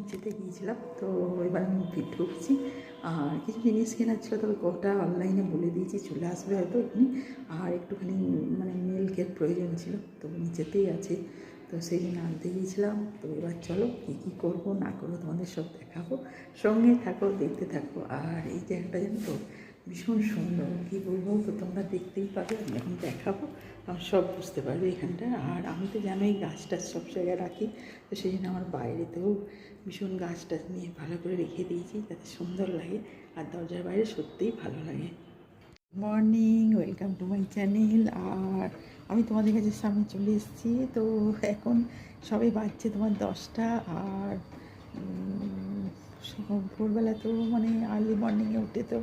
নিচেতে গিয়েছিলাম, তো এবার আমি ঢুকছি। আর কিছু জিনিস কেনার ছিল, তবে কটা অনলাইনে বলে দিয়েছি চলে আসবে হয়তো এখানে। আর একটুখানি মানে মিল্কের প্রয়োজন ছিল, তো নিচেতেই আছে, তো সেই জন্য আনতে গিয়েছিলাম। তো এবার চলো কী কী করবো না করবো তোমাদের সব দেখাবো, সঙ্গে থাকো, দেখতে থাকো। আর এই জায়গাটা জানো তো ভীষণ সুন্দর, কী বলবো, তো তোমরা দেখতেই পাবে, আমি এখন দেখাবো, আমার সব বুঝতে পারবে এখানটা। আর আমি তো জানোই গাছ টাছ সব জায়গায় রাখি, তো সেই জন্য আমার বাইরেতেও ভীষণ গাছ টাছ নিয়ে ভালো করে রেখে দিয়েছি যাতে সুন্দর লাগে, আর দরজার বাইরে সত্যিই ভালো লাগে। Morning, welcome to my channel. আর আমি তোমাদের কাছে সামনে চলে এসেছি। তো এখন সবে বাজছে তোমার 10টা। আর ভোরবেলা তো মানে আর্লি মর্নিংয়ে উঠে তো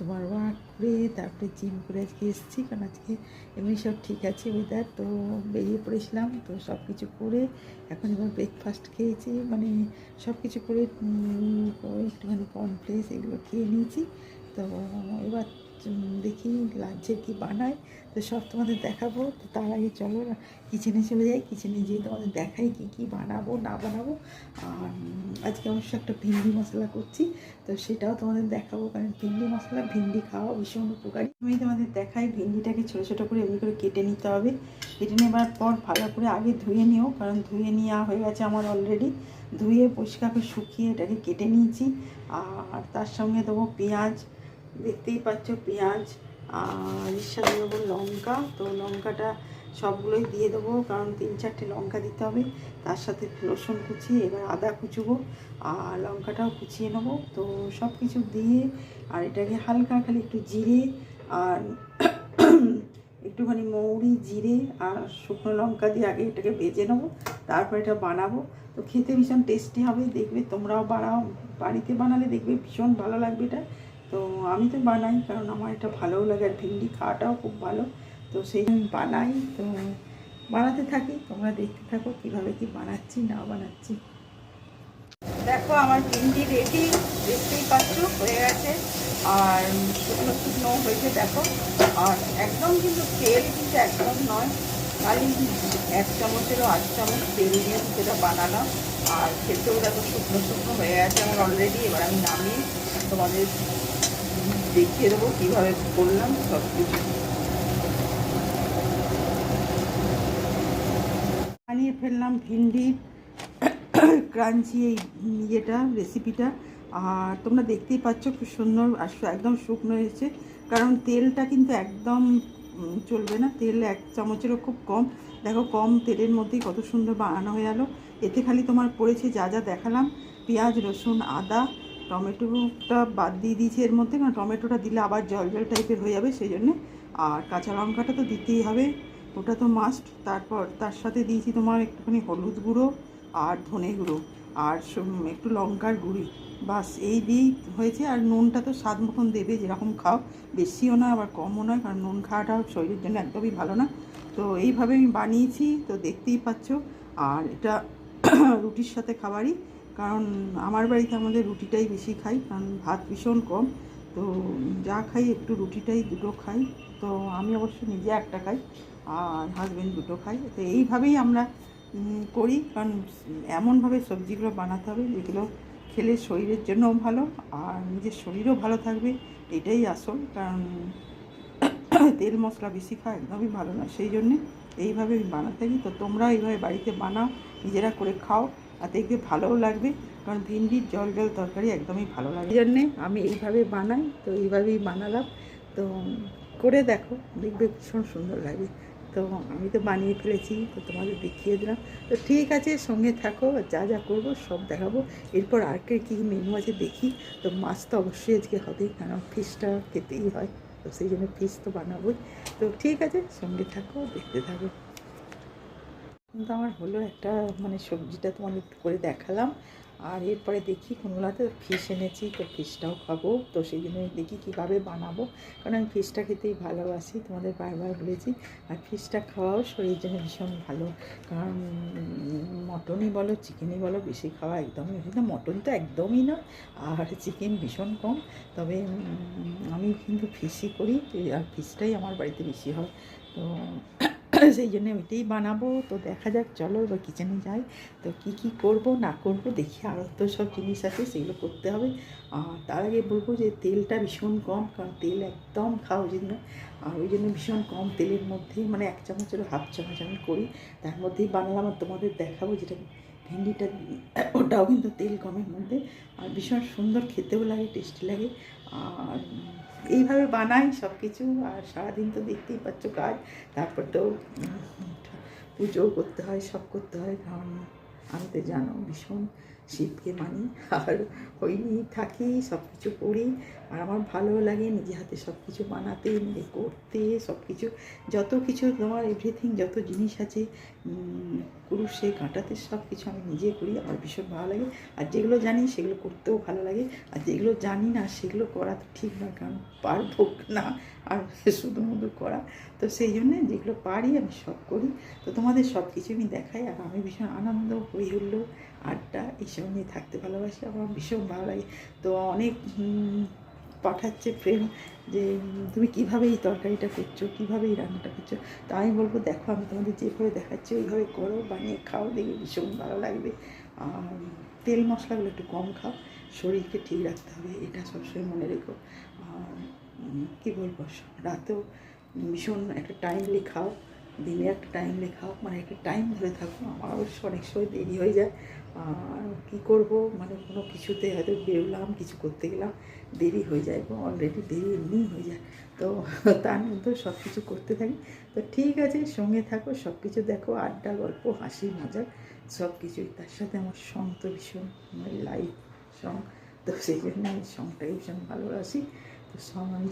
তোমার ওয়াক করে তারপরে জিম করে আজকে এসেছি, কারণ আজকে এমনি সব ঠিক আছে ওয়েদার, তো বেরিয়ে পড়েছিলাম। তো সব কিছু করে এখন এবার ব্রেকফাস্ট খেয়েছি, মানে সব কিছু করে একটুখানি কর্নফ্লেক্স এগুলো খেয়ে নিয়েছি। তো এবার দেখি লাঞ্চে কি বানায়, তো সব তোমাদের দেখাবো। তো তার আগে চলো কিচেনে চলে যাই, কিচেনে যেয়ে তোমাদের দেখাই কী কী বানাবো না বানাবো। আর আজকে অবশ্য একটা ভিন্ডি মশলা করছি, তো সেটাও তোমাদের দেখাবো, কারণ ভিন্ডি মশলা, ভিন্ডি খাওয়া ভীষণ উপকারী। আমি তোমাদের দেখাই, ভিন্ডিটাকে ছোটো ছোটো করে এমনি করে কেটে নিতে হবে। কেটে নেবার পর ভালো করে আগে ধুয়ে নিও, কারণ ধুয়ে নেওয়া হয়ে গেছে আমার অলরেডি। ধুয়ে পরিষ্কার করে শুকিয়ে এটাকে কেটে নিয়েছি। আর তার সঙ্গে দেবো পেঁয়াজ, দেখতেই পাচ্ছ পেঁয়াজ, আর এর সাথে দেবো লঙ্কা। তো লঙ্কাটা সবগুলোই দিয়ে দেবো, কারণ 3-4টে লঙ্কা দিতে হবে। তার সাথে রসুন কুচি, এবার আদা কুচবো, আর লঙ্কাটাও কুচিয়ে নেবো। তো সব কিছু দিয়ে আর এটাকে হালকা খালি একটু জিরে আর একটুখানি মৌরি, জিরে আর শুকনো লঙ্কা দিয়ে আগে এটাকে ভেজে নেবো, তারপর এটা বানাবো। তো খেতে ভীষণ টেস্টি হবে, দেখবে তোমরাও বানাও, বাড়িতে বানালে দেখবে ভীষণ ভালো লাগবে এটা। তো আমি তো বানাই, কারণ আমার এটা ভালোও লাগে, আর ভিন্ডি খাওয়াটাও খুব ভালো, তো সেই জন্য বানাই। তো বানাতে থাকি, তোমরা দেখতে থাকো কীভাবে কি বানাচ্ছি না বানাচ্ছি। দেখো আমার ভিন্ডি রেডি, দেখতেই পাচ্ছ হয়ে গেছে, আর শুকনো শুকনো হয়েছে দেখো। আর একদম কিন্তু তেল কিন্তু একদম নয়, খালি 1 চামচেরও 8 চামচ তেল দিয়ে সেটা বানালাম। আর খেতেও দেখো শুকনো শুকনো হয়ে গেছে আমার অলরেডি। এবার আমি নামিয়ে তোমাদের দেখিয়ে দেবো কীভাবে করলাম সব কিছু। বানিয়ে ফেললাম ভিন্ডির ক্রাঞ্চি এই ইয়েটা, রেসিপিটা। আর তোমরা দেখতেই পাচ্ছ খুব সুন্দর আর একদম শুকনো হয়েছে, কারণ তেলটা কিন্তু একদম চলবে না, তেল 1 চামচেরও খুব কম। দেখো কম তেলের মধ্যেই কত সুন্দর বানানো হয়ে গেল। এতে খালি তোমার পড়েছে যা যা দেখালাম, পেঁয়াজ, রসুন, আদা, টমেটোটা বাদ দিয়ে দিয়েছি এর মধ্যে, কারণ টমেটোটা দিলে আবার জল জল টাইপের হয়ে যাবে সেই জন্যে। আর কাঁচা লঙ্কাটা তো দিতেই হবে, ওটা তো মাস্ট। তারপর তার সাথে দিয়েছি তোমার একটুখানি হলুদ গুঁড়ো আর ধনে গুঁড়ো আর একটু লঙ্কার গুঁড়ি, বাস এই দিয়েই হয়েছে। আর নুনটা তো স্বাদ মতন দেবে, যেরকম খাও, বেশিও না আবার কমও নয়, কারণ নুন খাওয়াটাও শরীরের জন্য একদমই ভালো না। তো এইভাবে আমি বানিয়েছি, তো দেখতেই পাচ্ছ। আর এটা রুটির সাথে খাবারই, কারণ আমার বাড়িতে আমাদের রুটিটাই বেশি খাই, কারণ ভাত ভীষণ কম। তো যা খাই একটু রুটিটাই 2টো খাই। তো আমি অবশ্য নিজে একটা খাই, আর হাজব্যান্ড 2টো খাই। তো এইভাবেই আমরা করি, কারণ এমনভাবে সবজিগুলো বানাতে হবে যেগুলো খেলে শরীরের জন্যও ভালো, আর নিজের শরীরও ভালো থাকবে, এটাই আসল। কারণ তেল মশলা বেশি খাওয়া একদমই ভালো না, সেই জন্যে এইভাবে আমি বানাতে থাকি। তো তোমরা এইভাবে বাড়িতে বানাও, নিজেরা করে খাও, আর দেখবে ভালোও লাগবে, কারণ ভিন্ডির জল জল তরকারি একদমই ভালো লাগে, এই জন্যে আমি এইভাবে বানাই। তো এইভাবেই বানালাম, তো করে দেখো, দেখবে ভীষণ সুন্দর লাগে। তো আমি তো বানিয়ে ফেলেছি, তো তোমাদের দেখিয়ে দিলাম। তো ঠিক আছে, সঙ্গে থাকো, যা যা করবো সব দেখাবো। এরপর আর কী মেনু আছে দেখি। তো মাছ তো অবশ্যই আজকে হবেই, কারণ ফিশটা খেতেই হয়, তো সেই জন্য ফিশ তো বানাবোই। তো ঠিক আছে, সঙ্গে থাকো, দেখতে থাকো। কিন্তু আমার হলো একটা মানে সবজিটা তোমাদের একটু করে দেখালাম। আর এরপরে দেখি কোনগুলোতে ফিশ এনেছি, তো ফিশটাও খাবো, তো সেই জন্য দেখি কীভাবে বানাবো, কারণ আমি ফিশটা খেতেই ভালোবাসি, তোমাদের বারবার বলেছি। আর ফিশটা খাওয়াও শরীরের জন্য ভীষণ ভালো, কারণ মটনই বলো চিকেনই বলো বেশি খাওয়া একদমই উচিত না। মটন তো একদমই না, আর চিকেন ভীষণ কম। তবে আমি কিন্তু ফিশই করি, আর ফিশটাই আমার বাড়িতে বেশি হয়। তো সেই জন্য ওইটাই বানাবো। তো দেখা যাক, চলো এবার কিচেনে যাই। তো কী কী করব না করব দেখি, আরও তো সব জিনিস আছে সেগুলো করতে হবে। আর তার আগে বলবো যে তেলটা ভীষণ কম, কারণ তেল একদম খাওয়া উচিত নয়। আর ওই জন্য ভীষণ কম তেলের মধ্যেই, মানে 1 চামচেরও হাফ চামচ আমি করি, তার মধ্যেই বানালাম। আর তোমাদের দেখাবো যেটা ভেন্ডিটা, ওটাও কিন্তু তেল কমের মধ্যে, আর ভীষণ সুন্দর খেতেও লাগে, টেস্টি লাগে। আর এইভাবে বানাই সব কিছু। আর সারাদিন তো দেখতেই পাচ্ছ কাজ, তারপর তো পুজোও করতে হয়, সব করতে হয়, কারণ আমি তো জানো ভীষণ শিবকে মানি, আর ওই নিয়েই থাকি, সব কিছু করি। আর আমার ভালোও লাগে নিজে হাতে সব কিছু বানাতে, নিজে করতে, সব কিছু, যত কিছু তোমার এভরিথিং, যত জিনিস আছে কুরুশে কাঁটাতে, সব কিছু আমি নিজে করি, আমার ভীষণ ভালো লাগে। আর যেগুলো জানি সেগুলো করতেও ভালো লাগে, আর যেগুলো জানি না সেগুলো করা তো ঠিক নয়, কারণ পারবো না আর শুধু মধু করা। তো সেই জন্যে যেগুলো পারি আমি সব করি। তো তোমাদের সব কিছু আমি দেখাই। আর আমি ভীষণ আনন্দ, হই হুল্লোড়, আড্ডা এইসব নিয়ে থাকতে ভালোবাসি, আমার ভীষণ ভালো লাগে। তো অনেক পাঠাচ্ছে ফ্রেন্ড যে তুমি কীভাবে এই তরকারিটা করছো, কীভাবে এই রান্নাটা করছো। তো আমি বলবো দেখো, আমি তোমাদের যেভাবে দেখাচ্ছি ওইভাবে করো, বানিয়ে খাও, দেখে ভীষণ ভালো লাগবে। আর তেল মশলাগুলো একটু কম খাও, শরীরকে ঠিক রাখতে হবে, এটা সবসময় মনে রেখো। আর কী বলবো, রাতেও ভীষণ একটা টাইমলি খাও, দিনে একটা টাইমলি খাও, মানে একটা টাইম ধরে থাকো। আমার অবশ্য অনেক সময় দেরি হয়ে যায়। আর কী করবো, মানে কোনো কিছুতে হয়তো বেরোলাম, কিছু করতে গেলাম, দেরি হয়ে যায়, অলরেডি দেরি এমনিই হয়ে যায়। তো তার মধ্যেও সব কিছু করতে থাকি। তো ঠিক আছে, সঙ্গে থাকো, সব কিছু দেখো, আড্ডা, গল্প, হাসি, মজা সব কিছুই। তার সাথে আমার সং তো ভীষণ, আমার লাইফ সং। তো সেই জন্য আমি সংটাকে ভীষণ ভালোবাসি। তো সং আমি